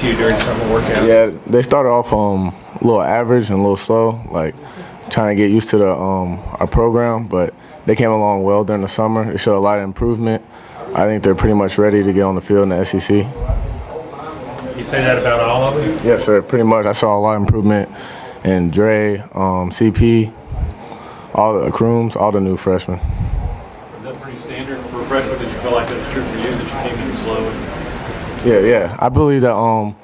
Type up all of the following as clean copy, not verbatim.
to you during summer workouts? Yeah, they started off a little average and a little slow, like trying to get used to the our program, but they came along well during the summer. They showed a lot of improvement. I think they're pretty much ready to get on the field in the SEC. You say that about all of them? Yes, sir, pretty much. I saw a lot of improvement in Dre, CP, all the Crooms, all the new freshmen. Is that pretty standard for a freshman? Did you feel like that was true for you, that you came in slow? Yeah. I believe that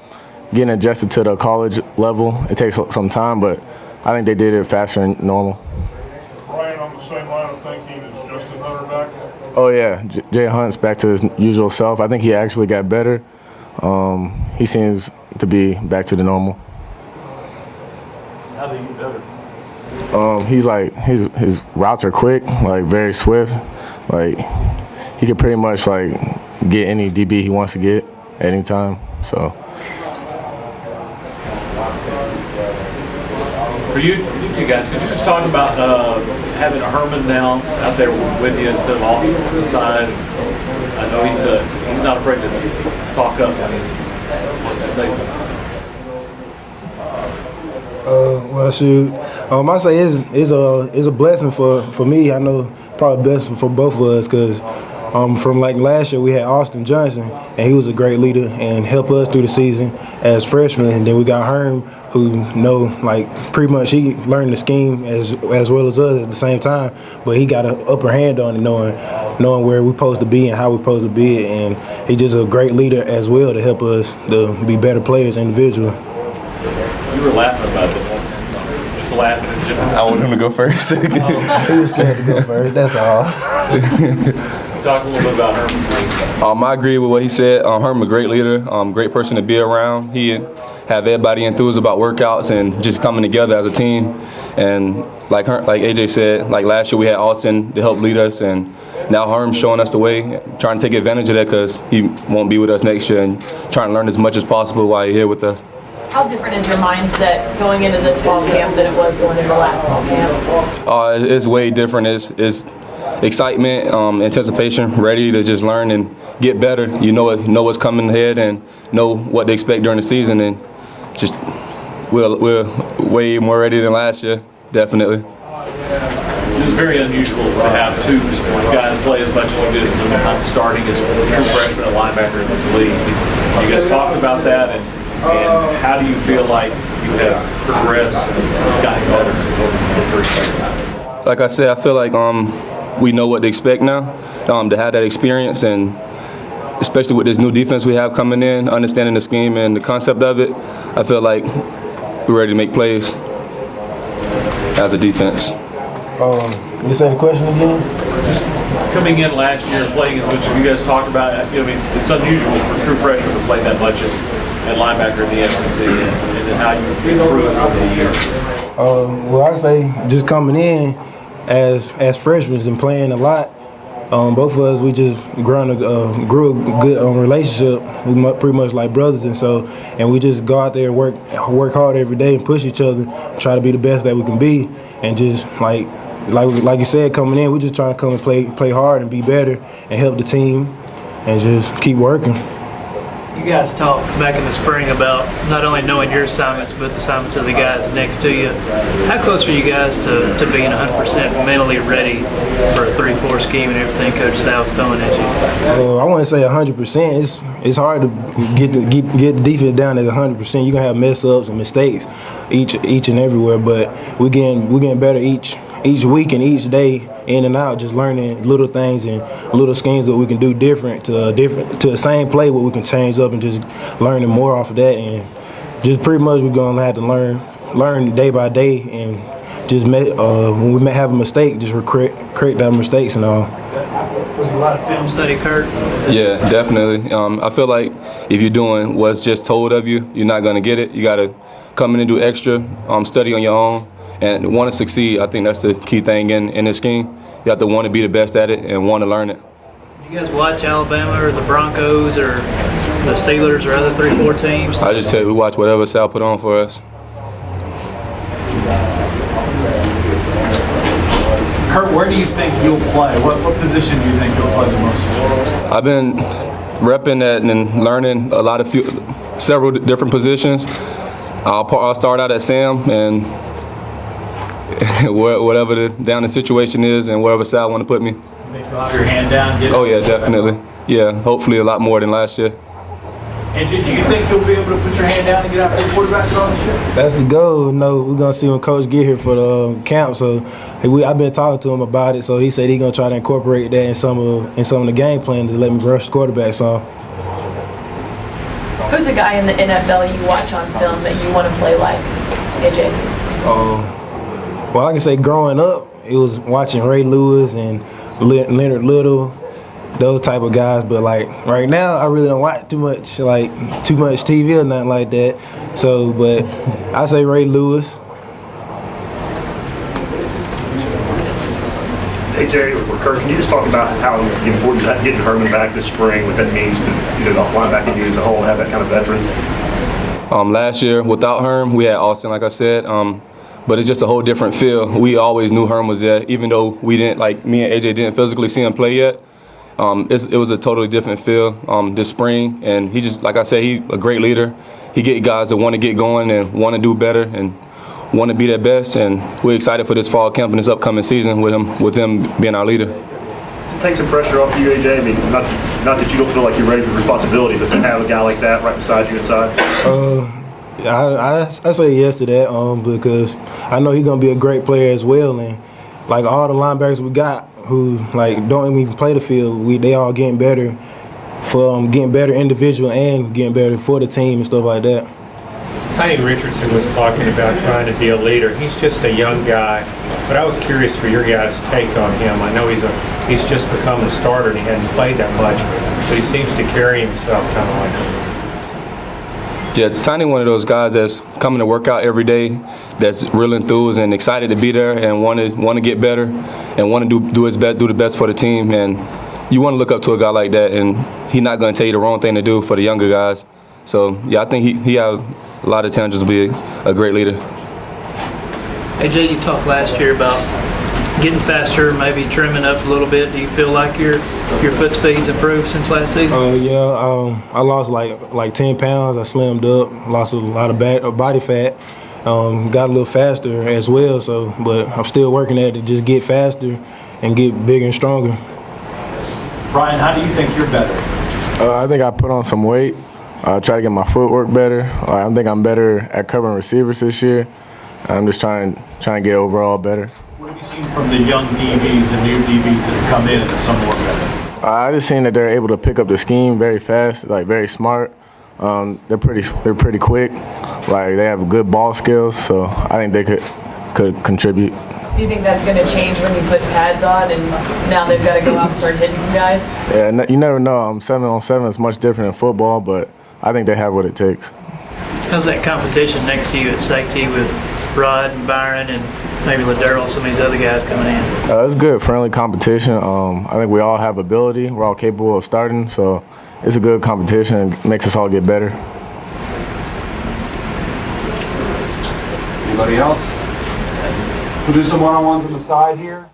getting adjusted to the college level, it takes some time, but I think they did it faster than normal. Ryan, on the same line of thinking, is Justin Hunter back? Oh, yeah. Jay Hunt's back to his usual self. I think he actually got better. He seems to be back to the normal. How did he get better? He's like his routes are quick, like very swift. Like he can pretty much like get any DB he wants to get at any time. So. For you two guys, could you just talk about having Herman now out there with you instead of off to the side? I know he's not afraid to talk up when he wants to say something. Well, shoot, I say it's a blessing for me. I know probably best for both of us because from like last year we had Austin Johnson and he was a great leader and helped us through the season as freshmen. And then we got Herm, who like pretty much he learned the scheme as well as us at the same time, but he got an upper hand on it, knowing where we're supposed to be and how we're supposed to be, and he's just a great leader as well to help us to be better players individually. You were laughing about it, just laughing in general. I want him to go first. He was scared to go first, that's all. Talk a little bit about Herman. I agree with what he said. Herman, a great leader, great person to be around. He have everybody enthused about workouts and just coming together as a team. And like AJ said, like last year we had Austin to help lead us, and now Herm's showing us the way, trying to take advantage of that because he won't be with us next year, and trying to learn as much as possible while he's here with us. How different is your mindset going into this fall camp than it was going into last fall camp? It's way different. It's excitement, anticipation, ready to just learn and get better. You know what's coming ahead and know what to expect during the season, and just we're way more ready than last year, definitely. It was very unusual to have two guys play as much as you did, sometimes starting as true freshman and linebacker in this league. You guys talked about that, and how do you feel like you have progressed and gotten better over the first year? Like I said, I feel like we know what to expect now, to have that experience, and especially with this new defense we have coming in, understanding the scheme and the concept of it, I feel like we're ready to make plays as a defense. You say the question again? Just coming in last year and playing as much as you guys talked about, I mean, it's unusual for true freshmen to play that much at linebacker in the SEC, and then how you improve over the year. Well, I say just coming in as freshmen and playing a lot, both of us, we just grew a good relationship. We pretty much like brothers, and we just go out there and work hard every day and push each other, try to be the best that we can be, and just like you said, coming in, we just trying to come and play hard and be better and help the team and just keep working. You guys talked back in the spring about not only knowing your assignments, but the assignments of the guys next to you. How close are you guys to being 100% mentally ready for a 3-4 scheme and everything Coach Sal's throwing at you? I wouldn't say 100%. It's hard to get the defense down at 100%. You're gonna have mess ups and mistakes each and everywhere, but we're getting better each week and each day, in and out, just learning little things and little schemes that we can do different to the same play, what we can change up, and just learning more off of that. And just pretty much we're gonna have to learn day by day, and just when we may have a mistake, just correct that mistakes and all. Was a lot of film study, Curt? Yeah, definitely. I feel like if you're doing what's just told of you, you're not gonna get it. You gotta come in and do extra, study on your own, and want to succeed. I think that's the key thing in this scheme. You have to want to be the best at it and want to learn it. Did you guys watch Alabama or the Broncos or the Steelers or other 3-4 teams? I just tell you, we watch whatever Sal put on for us. Curt, where do you think you'll play? What position do you think you'll play the most? I've been repping that and learning a lot of several different positions. I'll start out at Sam, and whatever down the situation is and wherever side want to put me. Make you have your hand down. Oh yeah, definitely. Yeah, hopefully a lot more than last year. And do you think you'll be able to put your hand down and get after the quarterback on this year? That's the goal. No, we're gonna see when Coach get here for the camp. So I've been talking to him about it. So he said he's gonna try to incorporate that in some of the game plan to let me rush the quarterbacks on. Who's the guy in the NFL you watch on film that you want to play like, AJ? Well, I can say growing up, it was watching Ray Lewis and Leonard Little, those type of guys. But like right now, I really don't watch too much TV or nothing like that. So, but I say Ray Lewis. AJ or Curt, can you just talk about how important getting Herman back this spring, what that means to the linebacking unit as a whole, have that kind of veteran? Last year, without Herm, we had Austin, like I said. But it's just a whole different feel. We always knew Herm was there, even though we didn't, like me and AJ didn't physically see him play yet. It was a totally different feel this spring, and he just, like I said, he's a great leader. He get guys that want to get going and want to do better and want to be their best, and we're excited for this fall camp and this upcoming season with him being our leader. To take some pressure off you, AJ, I mean, not that you don't feel like you're ready for responsibility, but to have a guy like that right beside you inside? I say yes to that because I know he's gonna be a great player as well, and like all the linebackers we got who like don't even play the field, they all getting better for getting better individual and getting better for the team and stuff like that. Tiny Richardson was talking about trying to be a leader. He's just a young guy, but I was curious for your guys' take on him. I know he's just become a starter and he hasn't played that much, but he seems to carry himself kind of like him. Yeah, Tiny one of those guys that's coming to work out every day, that's real enthused and excited to be there and want to get better and want to do his best, do the best for the team. And you want to look up to a guy like that, and he's not going to tell you the wrong thing to do for the younger guys. So yeah, I think he has a lot of potential to be a great leader. AJ, you talked last year about getting faster, maybe trimming up a little bit. Do you feel like your foot speed's improved since last season? Yeah, I lost like 10 pounds. I slimmed up, lost a lot of body fat, got a little faster as well. So, but I'm still working at it to just get faster and get bigger and stronger. Brian, how do you think you're better? I think I put on some weight. Try to get my footwork better. I think I'm better at covering receivers this year. I'm just trying to get overall better. What have you seen from the young DBs and new DBs that have come in and some more better? I just seen that they're able to pick up the scheme very fast, like very smart. They're pretty quick. Like they have good ball skills, so I think they could contribute. Do you think that's going to change when you put pads on and now they've got to go out and start hitting some guys? Yeah, you never know. 7-on-7 is much different in football, but I think they have what it takes. How's that competition next to you at safety with Rod and Byron and maybe Ladero, some of these other guys coming in? It's good, friendly competition. I think we all have ability. We're all capable of starting, so it's a good competition. It makes us all get better. Anybody else? We'll do some one-on-ones on the side here.